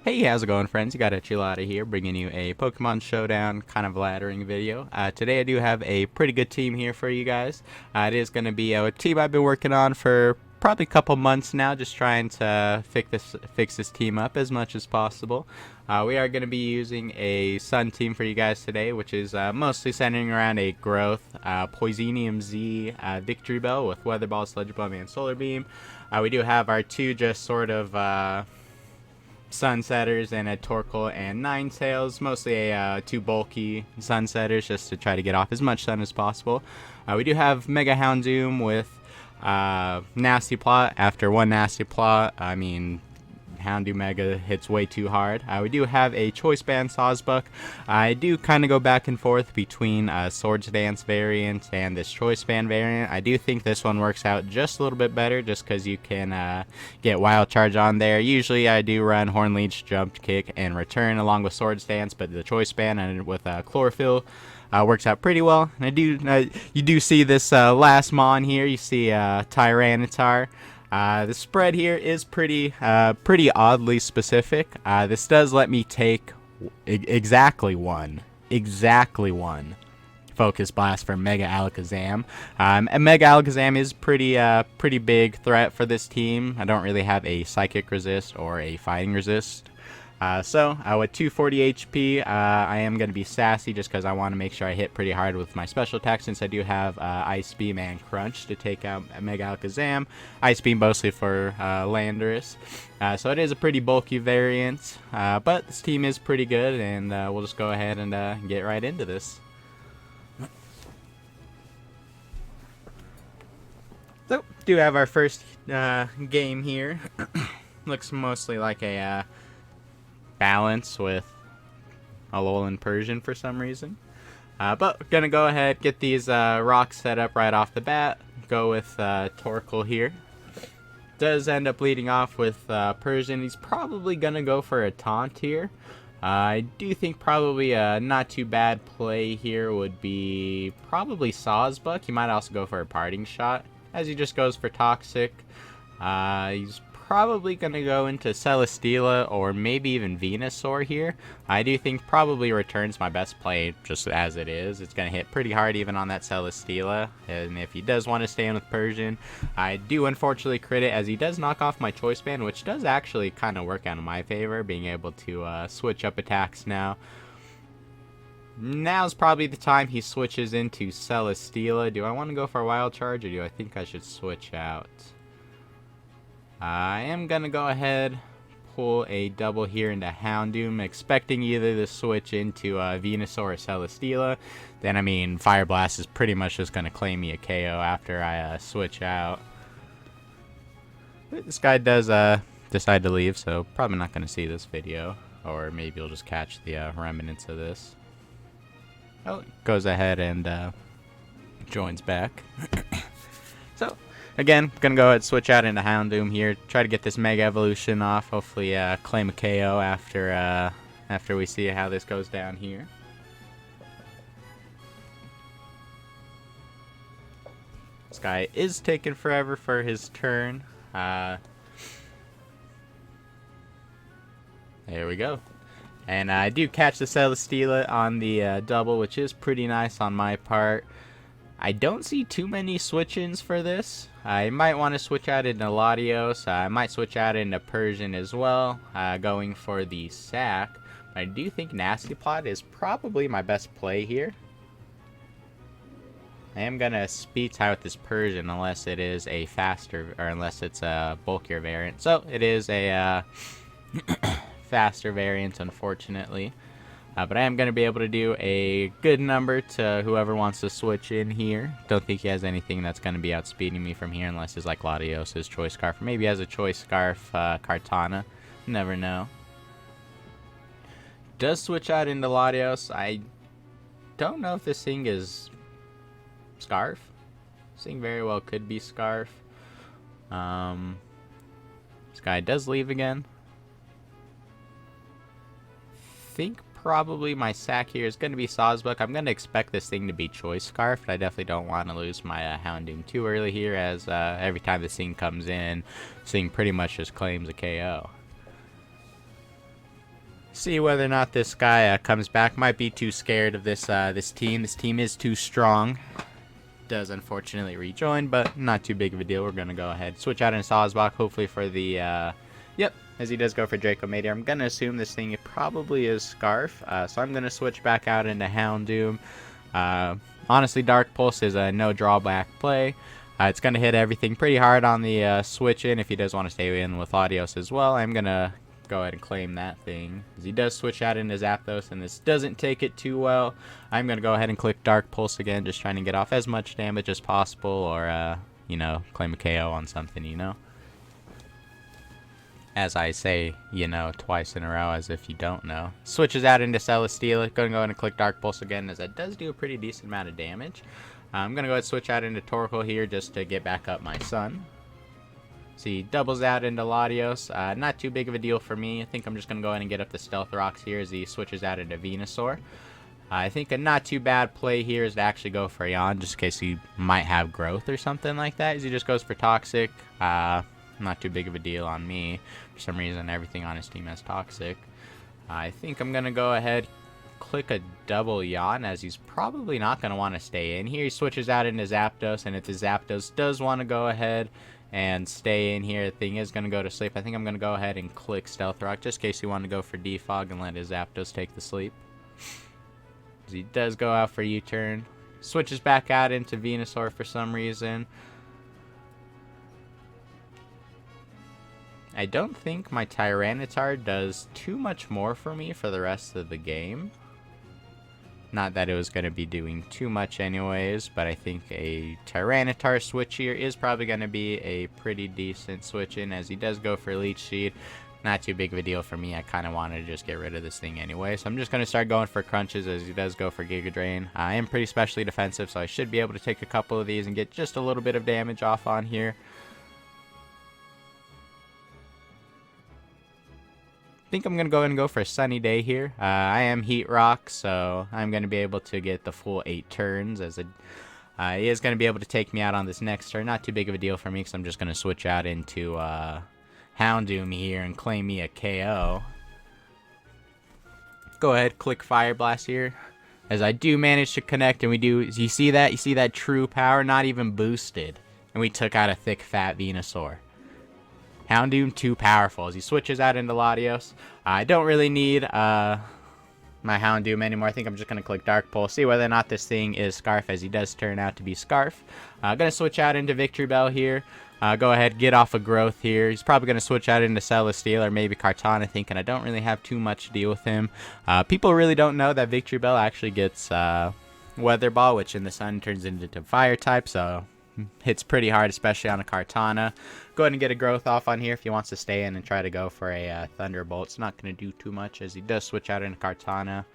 Hey, how's it going, friends? You got a Chilada here, bringing you a Pokemon Showdown kind of laddering video. Today I do have a pretty good team here for you guys. It is going to be a team I've been working on for probably a couple months now, just trying to fix this team up as much as possible. We are going to be using a Sun team for you guys today, which is mostly centering around a Growth, Poisonium Z, Victreebel with Weather Ball, Sludge Bomb, and Solar Beam. We do have our two just sort of Sunsetters and a Torkoal and Ninetales, mostly a two bulky Sunsetters just to try to get off as much sun as possible. We do have Mega Houndoom with Nasty Plot. After one Nasty Plot, I mean, Houndoom Mega hits way too hard. We do have a Victreebel and Sawsbuck. I do kind of go back and forth between Swords Dance variant and this Victreebel variant. I do think this one works out just a little bit better just because you can get Wild Charge on there. Usually I do run Horn Leech, Jump Kick, and Return along with Swords Dance, but the Victreebel and with Chlorophyll works out pretty well. And you do see this last Mon here. You see Tyranitar. The spread here is pretty oddly specific. This does let me take exactly one Focus Blast for Mega Alakazam. And Mega Alakazam is pretty big threat for this team. I don't really have a Psychic Resist or a Fighting Resist. So with 240 HP, I am going to be sassy just because I want to make sure I hit pretty hard with my special attack, since I do have Ice Beam and Crunch to take out Mega Alakazam. Ice Beam mostly for Landorus. So it is a pretty bulky variant, but this team is pretty good, and we'll just go ahead and get right into this. So, do have our first game here. Looks mostly like a balance with Alolan Persian for some reason. But we're gonna go ahead, get these rocks set up right off the bat. Go with Torkoal here. Does end up leading off with Persian. He's probably gonna go for a taunt here. I do think probably a not too bad play here would be probably Sawsbuck. He might also go for a parting shot, as he just goes for Toxic. He's probably going to go into Celesteela or maybe even Venusaur here. I do think probably Return's my best play just as it is. It's going to hit pretty hard even on that Celesteela. And if he does want to stay in with Persian, I do unfortunately crit it, as he does knock off my Choice Band, which does actually kind of work out in my favor, being able to switch up attacks now. Now's probably the time he switches into Celesteela. Do I want to go for a Wild Charge, or do I think I should switch out? I am going to go ahead, pull a double here into Houndoom, expecting either to switch into Venusaur or Celesteela. Then, I mean, Fire Blast is pretty much just going to claim me a KO after I switch out. This guy does decide to leave, so probably not going to see this video. Or maybe you'll just catch the remnants of this. Oh, goes ahead and joins back. So, again, gonna go ahead and switch out into Houndoom here. Try to get this Mega Evolution off. Hopefully claim a KO after we see how this goes down here. This guy is taking forever for his turn. There we go. And I do catch the Celesteela on the double, which is pretty nice on my part. I don't see too many switch-ins for this. I might want to switch out into Latios. I might switch out into Persian as well, going for the sack. But I do think Nasty Plot is probably my best play here. I am going to speed tie with this Persian unless it is a faster, or unless it's a bulkier variant. So it is a faster variant, unfortunately. But I am going to be able to do a good number to whoever wants to switch in here. Don't think he has anything that's going to be outspeeding me from here, unless it's like Latios' Choice Scarf. Or maybe he has a Choice Scarf Kartana. Never know. Does switch out into Latios. I don't know if this thing is Scarf. This thing very well could be Scarf. This guy does leave again. Think probably my sack here is going to be Sawsbuck. I'm going to expect this thing to be Choice Scarf, but I definitely don't want to lose my Houndoom too early here, as every time this thing comes in, this thing pretty much just claims a KO. See whether or not this guy comes back. Might be too scared of this team. This team is too strong. Does unfortunately rejoin, but not too big of a deal. We're gonna go ahead switch out in Sawsbuck, hopefully for the yep, as he does go for Draco Meteor. I'm gonna assume this thing probably is Scarf, so I'm gonna switch back out into Houndoom. Honestly, Dark Pulse is a no drawback play. It's gonna hit everything pretty hard on the switch in if he does want to stay in with Latios as well. I'm gonna go ahead and claim that thing, as he does switch out into Zapdos, and this doesn't take it too well. I'm gonna go ahead and click Dark Pulse again, just trying to get off as much damage as possible, or you know, claim a KO on something, you know. As I say, you know, twice in a row, as if you don't know. Switches out into Celesteela. Gonna go ahead and click Dark Pulse again, as that does do a pretty decent amount of damage. I'm gonna go ahead and switch out into Torkoal here, just to get back up my son. So he doubles out into Latios. Not too big of a deal for me. I think I'm just going to go ahead and get up the Stealth Rocks here as he switches out into Venusaur. I think a not too bad play here is to actually go for Yawn, just in case he might have growth or something like that. As he just goes for Toxic. Not too big of a deal on me. For some reason, everything on his team has Toxic. I think I'm going to go ahead, click a double Yawn, as he's probably not going to want to stay in here. He switches out into Zapdos, and if the Zapdos does want to go ahead and stay in here, the thing is going to go to sleep. I think I'm going to go ahead and click Stealth Rock, just in case you want to go for Defog and let his Zapdos take the sleep. He does go out for U-turn. Switches back out into Venusaur for some reason. I don't think my Tyranitar does too much more for me for the rest of the game. Not that it was going to be doing too much anyways, but I think a Tyranitar switch here is probably going to be a pretty decent switch in, as he does go for Leech Seed. Not too big of a deal for me. I kind of wanted to just get rid of this thing anyway, so I'm just going to start going for Crunches, as he does go for Giga Drain. I am pretty specially defensive, so I should be able to take a couple of these and get just a little bit of damage off on here. I think I'm going to go ahead and go for a Sunny Day here. I am Heat Rock, so I'm going to be able to get the full 8 turns, as it he is going to be able to take me out on this next turn. Not too big of a deal for me, because I'm just going to switch out into Houndoom here and claim me a KO. Go ahead, click Fire Blast here, as I do manage to connect, and we do. You see that? You see that true power? Not even boosted. And we took out a thick, fat Venusaur. Houndoom too powerful, as he switches out into Latios. I don't really need my Houndoom anymore. I think I'm just going to click Dark Pulse, see whether or not this thing is Scarf, as he does turn out to be Scarf. Going to switch out into Victreebel here. Go ahead, get off of Growth here. He's probably going to switch out into Celesteela or maybe Kartana, thinking I don't really have too much to deal with him. People really don't know that Victreebel actually gets Weather Ball, which in the sun turns into Fire type, so hits pretty hard, especially on a Kartana. Go ahead and get a Growth off on here if he wants to stay in and try to go for a Thunderbolt. It's not going to do too much, as he does switch out into Kartana.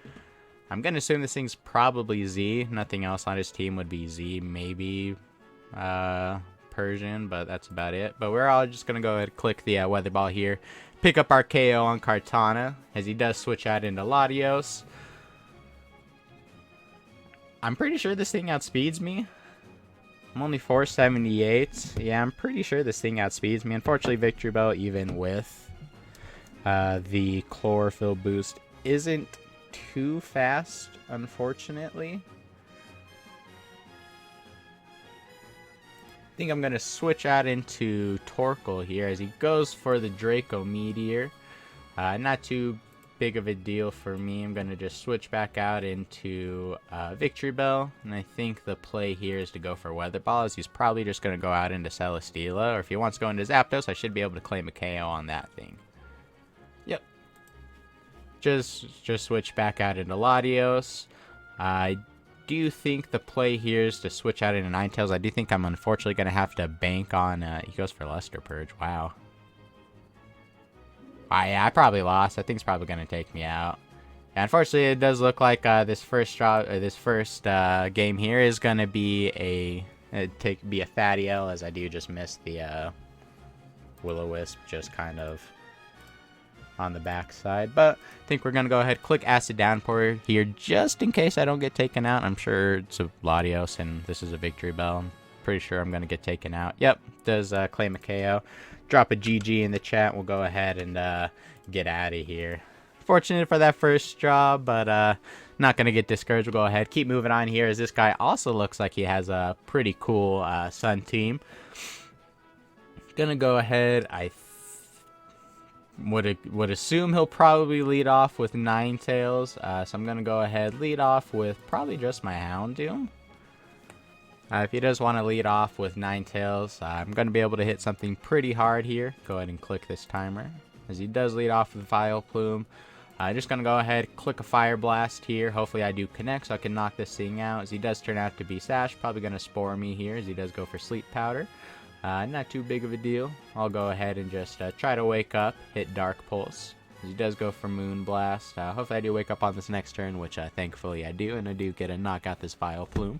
I'm going to assume this thing's probably Z. Nothing else on his team would be Z. Maybe Persian, but that's about it. But we're all just going to go ahead and click the Weather Ball here. Pick up our KO on Kartana, as he does switch out into Latios. I'm pretty sure this thing outspeeds me. I'm only 478. Yeah, I'm pretty sure this thing outspeeds me. Unfortunately, Victreebel, even with the Chlorophyll boost, isn't too fast, unfortunately. I think I'm going to switch out into Torkoal here, as he goes for the Draco Meteor. Not too big of a deal for me. I'm going to just switch back out into Victreebel, and I think the play here is to go for Weather Ball, as he's probably just going to go out into Celesteela, or if he wants to go into Zapdos, I should be able to claim a KO on that thing. Yep. Just switch back out into Latios. I do think the play here is to switch out into Ninetales. I do think I'm unfortunately going to have to bank on, he goes for Luster Purge, wow. Yeah, I probably lost. I think it's probably going to take me out. And unfortunately, it does look like this first game here is going to be a fatty L, as I do just miss the Will-O-Wisp just kind of on the backside. But I think we're going to go ahead, click Acid Downpour here, just in case I don't get taken out. I'm sure it's a Latios, and this is a Victreebel. I'm pretty sure I'm going to get taken out. Yep, does claim a KO. Drop a GG in the chat. We'll go ahead and get out of here. unfortunate for that first draw, but not going to get discouraged. We'll go ahead, keep moving on here, as this guy also looks like he has a pretty cool Sun team. Gonna go ahead, I would assume he'll probably lead off with Ninetales, so I'm gonna go ahead, lead off with probably just my Houndoom. If he does want to lead off with Ninetales, I'm going to be able to hit something pretty hard here. Go ahead and click this timer. As he does lead off with Vileplume, I'm just going to go ahead, click a Fire Blast here. Hopefully I do connect so I can knock this thing out. As he does turn out to be Sash, probably going to Spore me here as he does go for Sleep Powder. Not too big of a deal. I'll go ahead and just try to wake up, hit Dark Pulse. As he does go for Moon Blast. Hopefully I do wake up on this next turn, which thankfully I do, and I do get a knock out this Vileplume.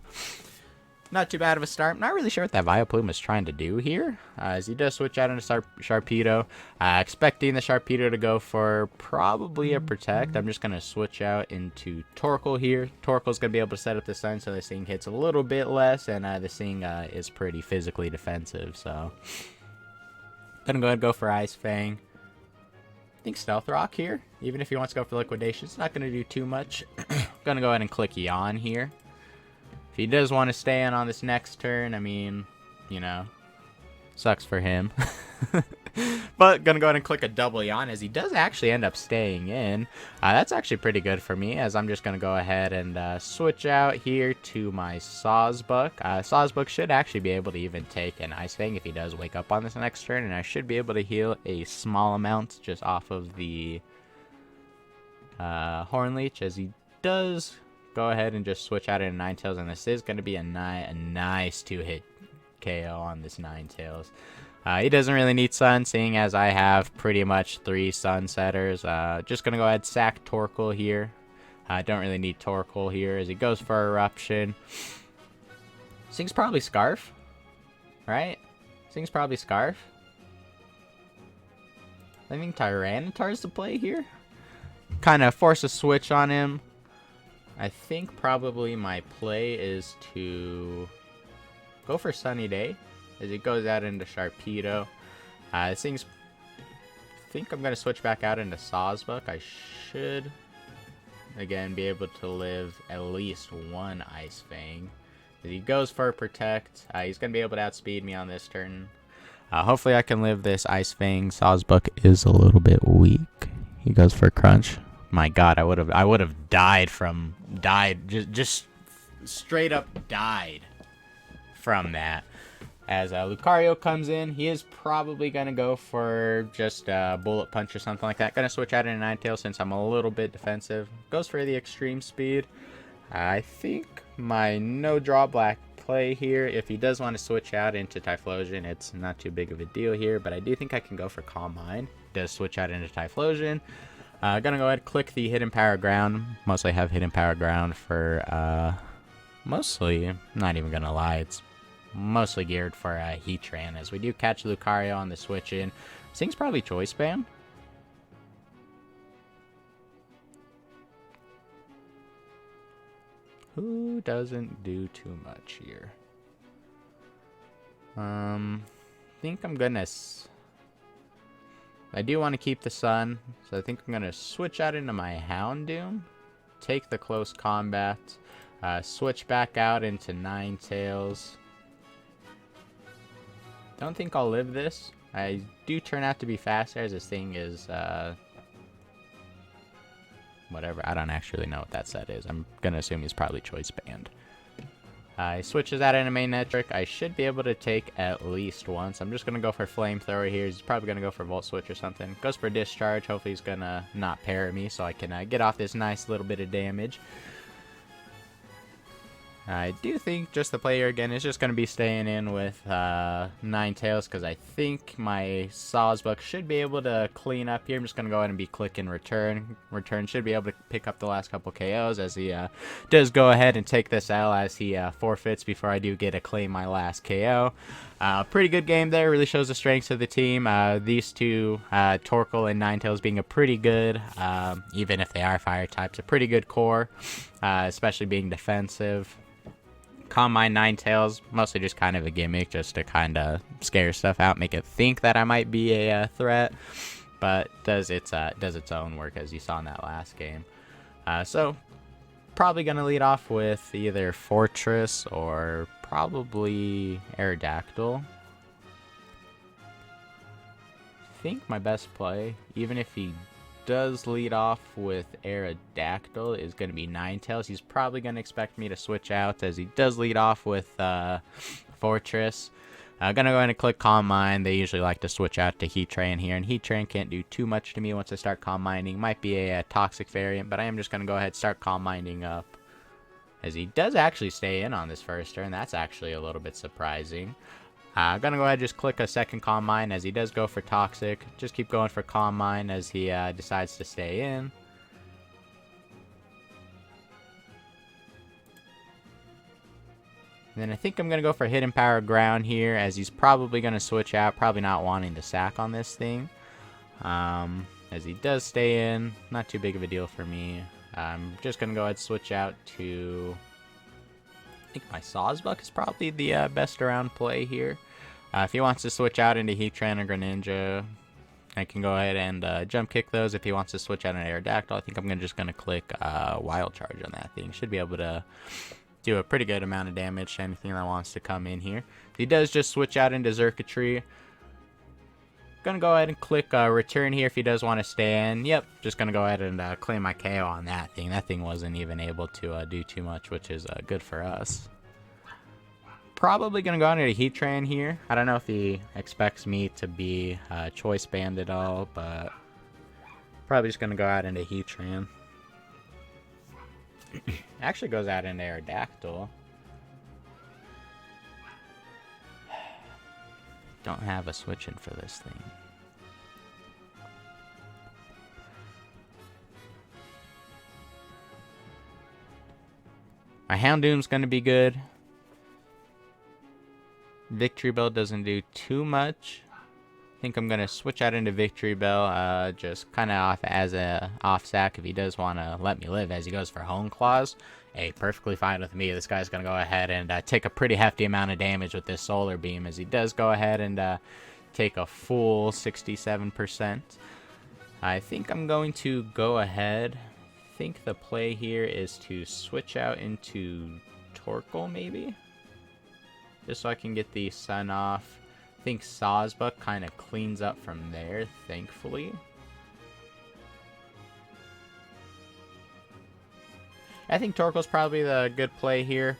Not too bad of a start. I'm not really sure what that Vileplume is trying to do here. As he does switch out into Sharpedo. Expecting the Sharpedo to go for probably a Protect. I'm just going to switch out into Torkoal here. Torkoal's going to be able to set up the Sun so this thing hits a little bit less. And this thing is pretty physically defensive. So, going to go ahead and go for Ice Fang. I think Stealth Rock here. Even if he wants to go for Liquidation, it's not going to do too much. Going to go ahead and click Yawn here. If he does want to stay in on this next turn, I mean, you know, sucks for him. But gonna go ahead and click a double Yawn as he does actually end up staying in. That's actually pretty good for me, as I'm just gonna go ahead and switch out here to my Sawsbuck. Sawsbuck should actually be able to even take an Ice Fang if he does wake up on this next turn, and I should be able to heal a small amount just off of the Horn Leech, as he does go ahead and just switch out into Ninetales, and this is going to be a nice two-hit KO on this Ninetales. He doesn't really need Sun, seeing as I have pretty much 3 Sun Setters. Just going to go ahead and sack Torkoal here. I don't really need Torkoal here as he goes for Eruption. This thing's probably Scarf, right? This thing's probably Scarf. I think Tyranitar's the play here. Kind of force a switch on him. I think probably my play is to go for Sunny Day as he goes out into Sharpedo. This thing's, I think I'm going to switch back out into Sawsbuck. I should, again, be able to live at least one Ice Fang. As he goes for Protect, he's going to be able to outspeed me on this turn. Hopefully I can live this Ice Fang. Sawsbuck is a little bit weak. He goes for Crunch. My God, I would have died just straight up died from that. As Lucario comes in, he is probably gonna go for just Bullet Punch or something like that. Gonna switch out into Ninetales since I'm a little bit defensive. Goes for the Extreme Speed. I think my no drawback play here. If he does want to switch out into Typhlosion, it's not too big of a deal here. But I do think I can go for Calm Mind. Does switch out into Typhlosion. Gonna go ahead and click the Hidden Power Ground. Mostly have Hidden Power Ground for, mostly, I'm not even gonna lie, it's mostly geared for Heatran, as we do catch Lucario on the switch in. This thing's probably Choice Band. Who doesn't do too much here? I think I'm gonna... I do want to keep the Sun, so I think I'm going to switch out into my Houndoom, take the Close Combat, switch back out into Ninetales. Don't think I'll live this. I do turn out to be faster, as this thing is, whatever. I don't actually know what that set is. I'm going to assume he's probably Choice Band. He switches out into main net trick. I should be able to take at least once. I'm just going to go for Flamethrower here. He's probably going to go for Volt Switch or something. Goes for Discharge. Hopefully he's going to not parry me so I can get off this nice little bit of damage. I do think just the player again is just going to be staying in with Ninetales, because I think my Sawsbuck should be able to clean up here. I'm just going to go ahead and be clicking Return. Return should be able to pick up the last couple KOs, as he does go ahead and take this L as he forfeits before I do get to claim my last KO. Pretty good game there. Really shows the strengths of the team. These two, Torkoal and Ninetales, being a pretty good, even if they are fire types, a pretty good core, especially being defensive. Calm Mind Ninetales, mostly just kind of a gimmick, just to kind of scare stuff out, make it think that I might be a threat. but does its own work, as you saw in that last game. So probably gonna lead off with either Fortress or probably Aerodactyl. I think my best play, even if he does lead off with Aerodactyl, is going to be Ninetales. He's probably going to expect me to switch out, as he does lead off with Fortress. I'm going to go ahead and click Calm Mind. They usually like to switch out to Heatran here, and Heatran can't do too much to me once I start Calm Minding. Might be a Toxic variant, but I am just going to go ahead and start Calm Minding up, as he does actually stay in on this first turn. That's actually a little bit surprising. I'm going to go ahead and just click a second Calm Mind, as he does go for Toxic. Just keep going for Calm Mind as he decides to stay in. And then I think I'm going to go for Hidden Power Ground here, as he's probably going to switch out, probably not wanting to sack on this thing. As he does stay in, not too big of a deal for me. I'm just going to go ahead and switch out to... I think my Sawsbuck is probably the best around play here. If he wants to switch out into Heatran or Greninja, I can go ahead and jump kick those. If he wants to switch out an Aerodactyl, I think I'm just going to click Wild Charge on that thing. Should be able to do a pretty good amount of damage to anything that wants to come in here. If he does just switch out into Xurkitree, going to go ahead and click Return here if he does want to stay in. Yep, just going to go ahead and claim my KO on that thing. That thing wasn't even able to do too much, which is good for us. Probably going to go into Heatran here. I don't know if he expects me to be Choice Band at all, but probably just going to go out into Heatran. Actually goes out into Aerodactyl. Don't have a switch in for this thing. My Houndoom's going to be good. Victreebel doesn't do too much. I think I'm going to switch out into Victreebel, just kind of off as a off sack if he does want to let me live, as he goes for Hone Claws. Hey, perfectly fine with me. This guy's going to go ahead and take a pretty hefty amount of damage with this Solar Beam, as he does go ahead and take a full 67%. I think I'm going to go ahead. I think the play here is to switch out into Torkoal, maybe? Just so I can get the Sun off. I think Sawsbuck kind of cleans up from there, thankfully. I think Torkoal's probably the good play here.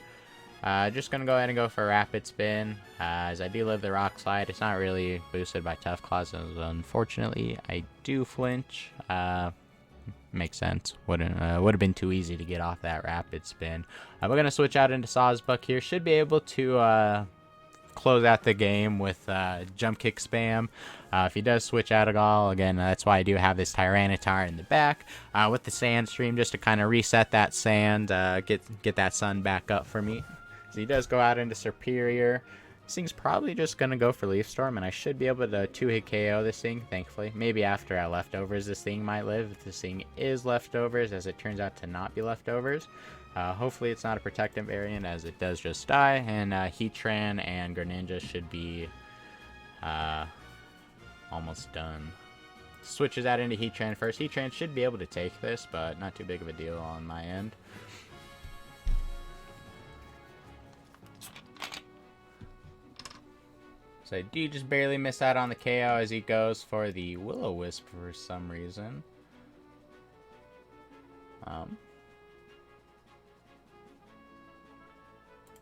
Just going to go ahead and go for Rapid Spin. As I do live the Rock Slide, it's not really boosted by Tough Claws. Unfortunately, I do flinch. Makes sense. would have been too easy to get off that Rapid Spin. We're going to switch out into Sawsbuck here. Should be able to close out the game with Jump Kick Spam. If he does switch out at all, again, that's why I do have this Tyranitar in the back with the Sand Stream, just to kind of reset that sand, get that sun back up for me. So he does go out into Superior. This thing's probably just going to go for Leaf Storm, and I should be able to 2-hit KO this thing, thankfully. Maybe after Leftovers this thing might live, if this thing is Leftovers, as it turns out to not be Leftovers. Hopefully it's not a Protectant variant, as it does just die, and Heatran and Greninja should be almost done. Switches out into Heatran first. Heatran should be able to take this, but not too big of a deal on my end. So I do just barely miss out on the KO as he goes for the Will-O-Wisp for some reason.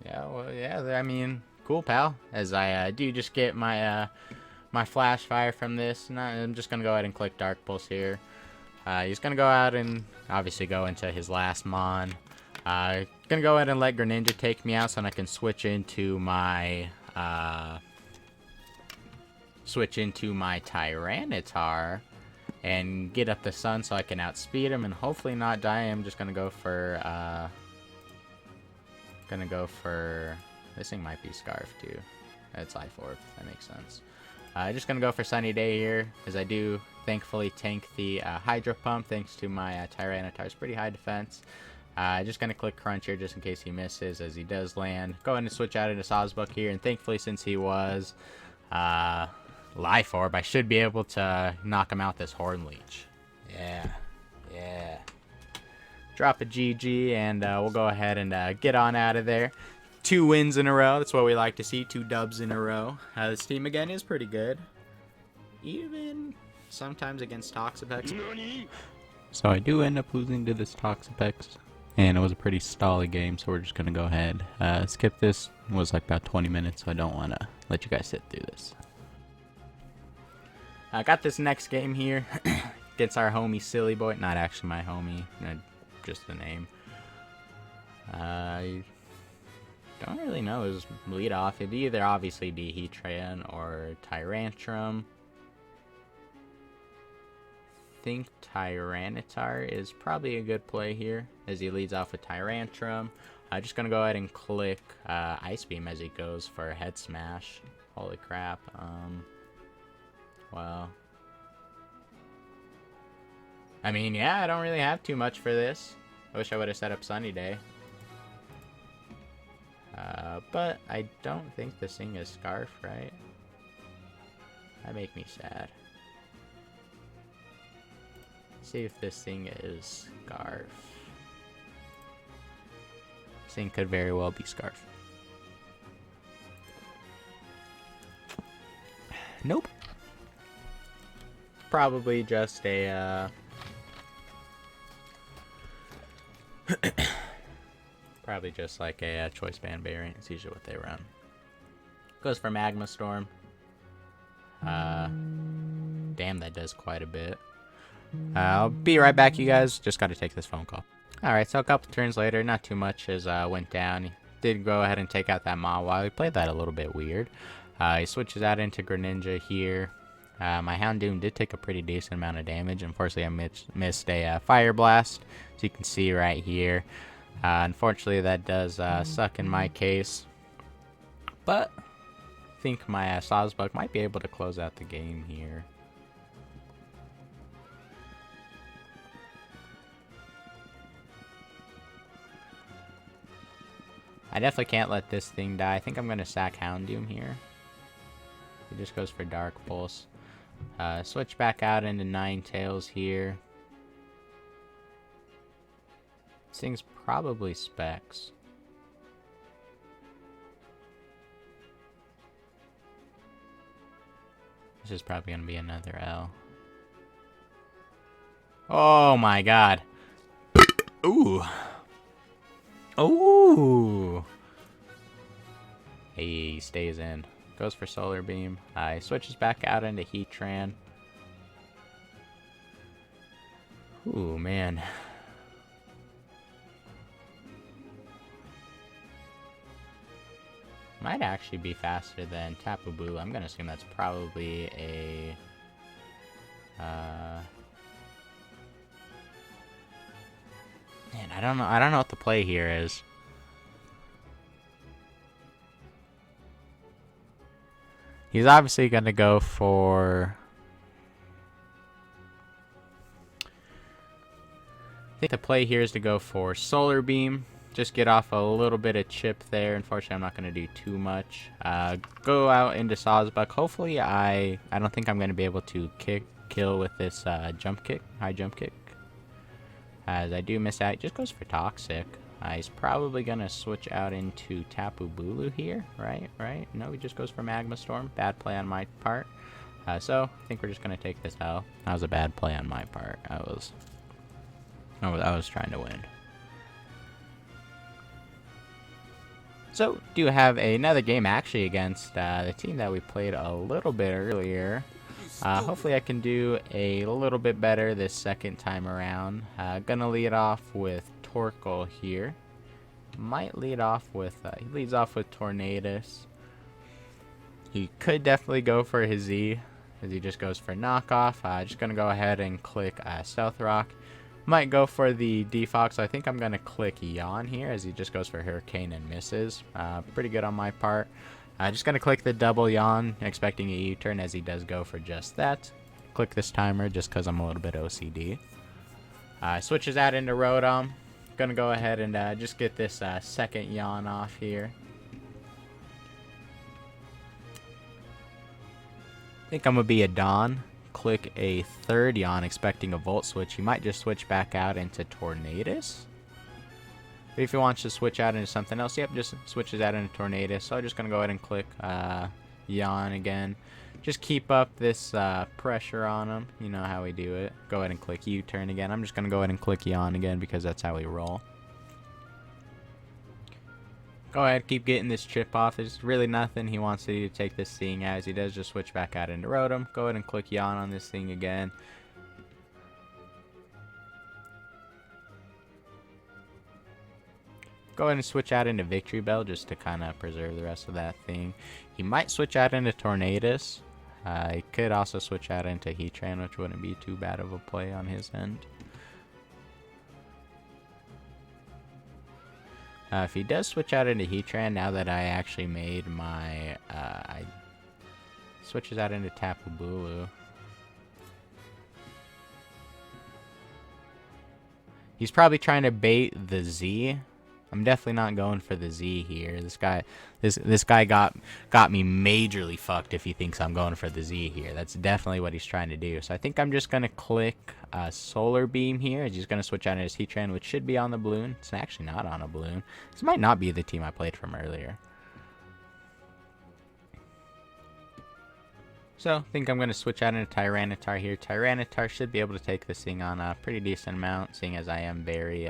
Yeah, well, yeah, I mean, cool, pal. As I do just get my my Flash Fire from this, and I'm just going to go ahead and click Dark Pulse here. He's going to go out and obviously go into his last Mon. Going to go ahead and let Greninja take me out so I can switch into my Tyranitar and get up the sun so I can outspeed him and hopefully not die. I'm just going to go for this thing might be Scarf too. It's Life Orb. That makes sense. Just going to go for Sunny Day here, as I do thankfully tank the Hydro Pump thanks to my Tyranitar's pretty high defense. Just going to click Crunch here just in case he misses, as he does land. Go ahead and switch out into Sawsbuck here, and thankfully since he was Life Orb. I should be able to knock him out this Horn Leech. Yeah. Yeah. Drop a GG, and we'll go ahead and get on out of there. 2 wins in a row. That's what we like to see. 2 dubs in a row. This team, again, is pretty good. Even sometimes against Toxapex. So I do end up losing to this Toxapex. And it was a pretty stally game, so we're just going to go ahead. Skip this. It was like about 20 minutes, so I don't want to let you guys sit through this. I got this next game here against our homie Silly Boy. Not actually my homie, just the name. I don't really know his lead off. It'd either obviously be Heatran or Tyrantrum. I think Tyranitar is probably a good play here as he leads off with Tyrantrum. I'm just gonna go ahead and click Ice Beam as he goes for Head Smash. Holy crap. Well, I mean, yeah, I don't really have too much for this. I wish I would have set up Sunny Day. But I don't think this thing is Scarf, right? That make me sad. Let's see if this thing is Scarf. This thing could very well be Scarf. Nope. Probably just a, probably just like a Choice Band variant. It's usually what they run. Goes for Magma Storm. Damn, that does quite a bit. I'll be right back, you guys. Just got to take this phone call. Alright, so a couple turns later, not too much has went down. He did go ahead and take out that Mawile. He played that a little bit weird. He switches out into Greninja here. My Houndoom did take a pretty decent amount of damage. Unfortunately, I missed a Fire Blast, so you can see right here. Unfortunately, that does suck in my case. But I think my Sawsbuck might be able to close out the game here. I definitely can't let this thing die. I think I'm going to sack Houndoom here. He just goes for Dark Pulse. Switch back out into Ninetales here. This thing's probably Specs. This is probably going to be another L. Oh my god. Ooh. Ooh. He stays in. Goes for Solar Beam. He switches back out into Heatran. Ooh, man. Might actually be faster than Tapu Bulu. I'm gonna assume that's probably a... Man, I don't know what the play here is. He's obviously gonna go for... I think the play here is to go for Solar Beam. Just get off a little bit of chip there. Unfortunately, I'm not going to do too much. Go out into Sawsbuck. Hopefully, I don't think I'm going to be able to kill with this jump kick, high jump kick. As I do miss out, he just goes for Toxic. He's probably going to switch out into Tapu Bulu here, right? No, he just goes for Magma Storm. Bad play on my part. So, I think we're just going to take this L. That was a bad play on my part. I was trying to win. So, do have another game actually against the team that we played a little bit earlier. Hopefully I can do a little bit better this second time around. Gonna lead off with Torkoal here. Might lead off with, he leads off with Tornadus. He could definitely go for his Z, as he just goes for knockoff. Just gonna go ahead and click Stealth Rock. Might go for the Defox. So I think I'm going to click Yawn here as he just goes for Hurricane and misses. Pretty good on my part. Just going to click the double Yawn, expecting a U-turn as he does go for just that. Click this timer just because I'm a little bit OCD. Switches out into Rotom. Going to go ahead and just get this second Yawn off here. I think I'm going to be a Dawn. Click a third Yawn, expecting a Volt switch. He might just switch back out into Tornadus. But if he wants to switch out into something else, yep, just switches out into Tornadus. So I'm just going to go ahead and click Yawn again. Just keep up this pressure on him. You know how we do it. Go ahead and click U-turn again. I'm just going to go ahead and click Yawn again because that's how we roll. Go ahead, keep getting this chip off. There's really nothing he wants to do to take this thing as he does just switch back out into Rotom. Go ahead and click Yawn on this thing again. Go ahead and switch out into Victreebel just to kind of preserve the rest of that thing. He might switch out into Tornadus. He could also switch out into Heatran, which wouldn't be too bad of a play on his end. If he does switch out into Heatran, now that I actually made my... I switches out into Tapu Bulu. He's probably trying to bait the Z. I'm definitely not going for the Z here. This guy got me majorly fucked if he thinks I'm going for the Z here. That's definitely what he's trying to do. So I think I'm just going to click Solar Beam here. He's going to switch out into his Heatran, which should be on the balloon. It's actually not on a balloon. This might not be the team I played from earlier. So I think I'm going to switch out into Tyranitar here. Tyranitar should be able to take this thing on a pretty decent amount, seeing as I am very...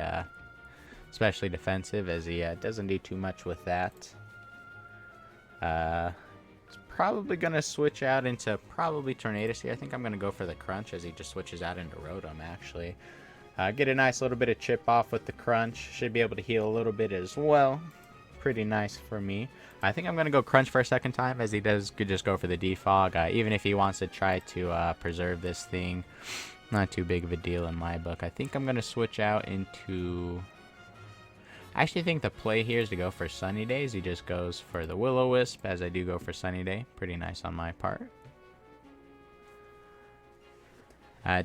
especially defensive, as he doesn't do too much with that. He's probably going to switch out into probably Tornadus here. I think I'm going to go for the Crunch as he just switches out into Rotom, actually. Get a nice little bit of chip off with the Crunch. Should be able to heal a little bit as well. Pretty nice for me. I think I'm going to go Crunch for a second time, as he could just go for the Defog. Even if he wants to try to preserve this thing, not too big of a deal in my book. I think I'm going to switch out into... I actually think the play here is to go for Sunny Days. He just goes for the Will-O-Wisp, as I do go for Sunny Day. Pretty nice on my part.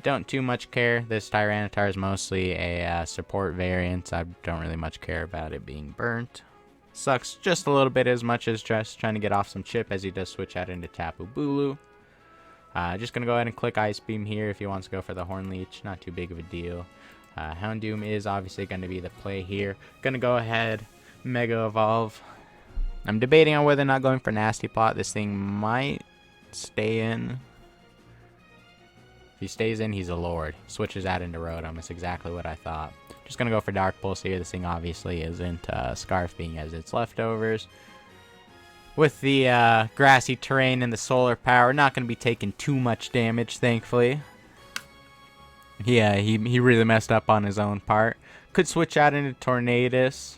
Don't too much care. This Tyranitar is mostly a support variant. I don't really much care about it being burnt. Sucks just a little bit as much as just trying to get off some chip, as he does switch out into Tapu Bulu. Just going to go ahead and click Ice Beam here if he wants to go for the Horn Leech. Not too big of a deal. Houndoom is obviously going to be the play here. Going to go ahead, Mega Evolve. I'm debating on whether or not going for Nasty Plot. This thing might stay in. If he stays in, he's a Lord. Switches out into Rotom. That's exactly what I thought. Just going to go for Dark Pulse here. This thing obviously isn't Scarf, being as its leftovers. With the grassy terrain and the solar power, not going to be taking too much damage, thankfully. Yeah, he really messed up on his own part. Could switch out into Tornadus.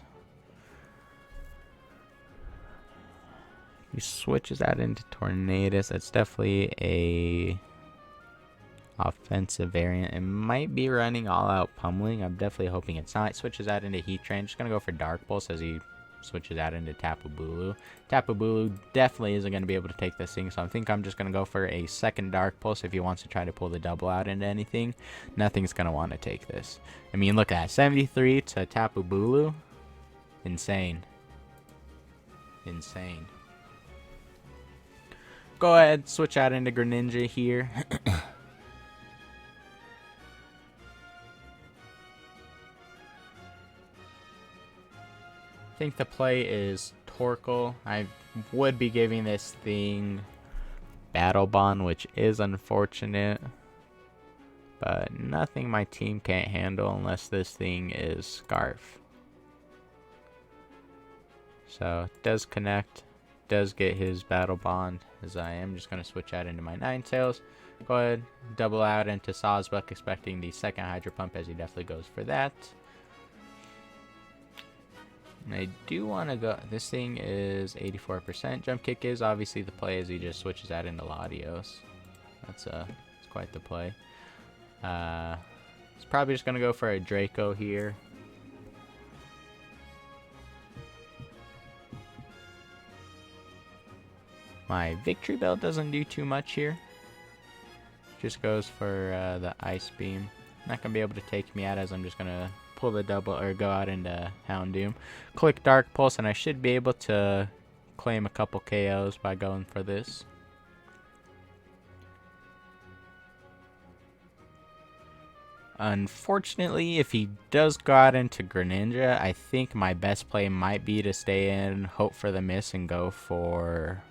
He switches out into Tornadus. That's definitely a offensive variant. It might be running all out pummeling. I'm definitely hoping it's not. It switches out into Heatran. Just gonna go for Dark Pulse as he switches out into Tapu Bulu. Tapu Bulu definitely isn't going to be able to take this thing, so I think I'm just going to go for a second Dark Pulse if he wants to try to pull the double out into anything. Nothing's going to want to take this. I mean, look at that. 73 to Tapu Bulu. Insane. Insane. Go ahead, switch out into Greninja here. I think the play is Torkoal. I would be giving this thing Battle Bond, which is unfortunate. But nothing my team can't handle unless this thing is Scarf. So it does connect. Does get his Battle Bond, as I am just going to switch out into my Ninetales. Go ahead, double out into Sawsbuck, expecting the second Hydro Pump, as he definitely goes for that. And I do want to go... This thing is 84%. Jump Kick is obviously the play, as he just switches out into Latios. That's quite the play. He's probably just going to go for a Draco here. My Victreebel doesn't do too much here. Just goes for the Ice Beam. Not going to be able to take me out, as I'm just going to pull the double or go out into Houndoom. Click Dark Pulse, and I should be able to claim a couple KOs by going for this. Unfortunately, if he does go out into Greninja, I think my best play might be to stay in, hope for the miss, and go for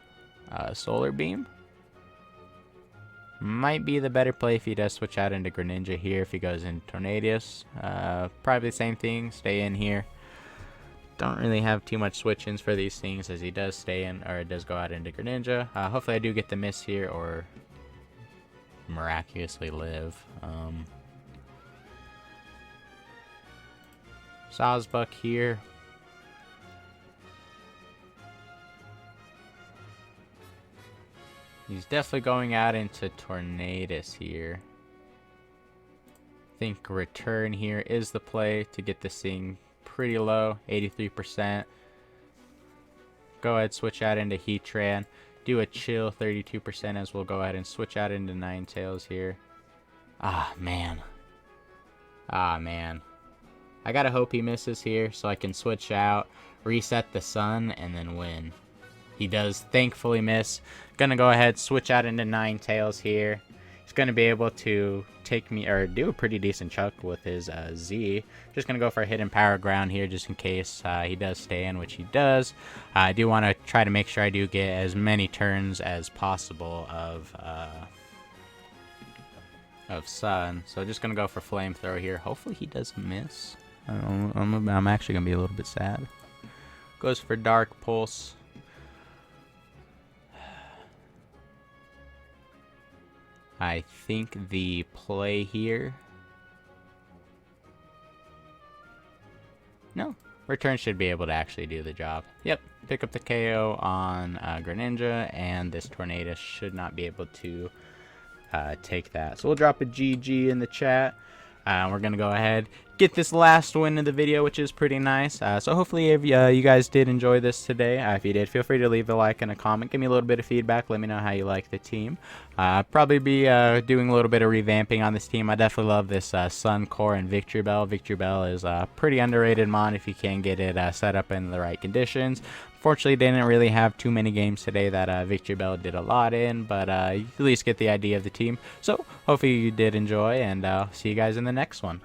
Solar Beam. Might be the better play if he does switch out into Greninja here. If he goes in Tornadus, probably the same thing, stay in here. Don't really have too much switch-ins for these things as he does stay in, or it does go out into Greninja. Hopefully I do get the miss here or miraculously live. Sawsbuck here. He's definitely going out into Tornadus here. I think return here is the play to get this thing pretty low, 83%. Go ahead, switch out into Heatran. Do a chill 32% as we'll go ahead and switch out into Ninetales here. Ah, man. Ah, man. I gotta hope he misses here so I can switch out, reset the sun, and then win. He does thankfully miss. Gonna go ahead, switch out into Ninetales here. He's gonna be able to take me, or do a pretty decent chunk with his Z. Just gonna go for a hidden power ground here just in case he does stay in, which he does. I do want to try to make sure I do get as many turns as possible of sun. So just gonna go for flamethrower here. Hopefully he does miss. I'm actually gonna be a little bit sad. Goes for dark pulse. I think the play here. No, return should be able to actually do the job. Yep, pick up the KO on Greninja, and this Tornadus should not be able to take that. So we'll drop a GG in the chat. We're going to go ahead, get this last win of the video, which is pretty nice. So hopefully if you guys did enjoy this today. If you did, feel free to leave a like and a comment. Give me a little bit of feedback. Let me know how you like the team. I'll probably be doing a little bit of revamping on this team. I definitely love this Sun Core and Victreebel. Victreebel is a pretty underrated mon if you can get it set up in the right conditions. Fortunately, didn't really have too many games today that Victreebel did a lot in, but you at least get the idea of the team. So hopefully you did enjoy, and I'll see you guys in the next one.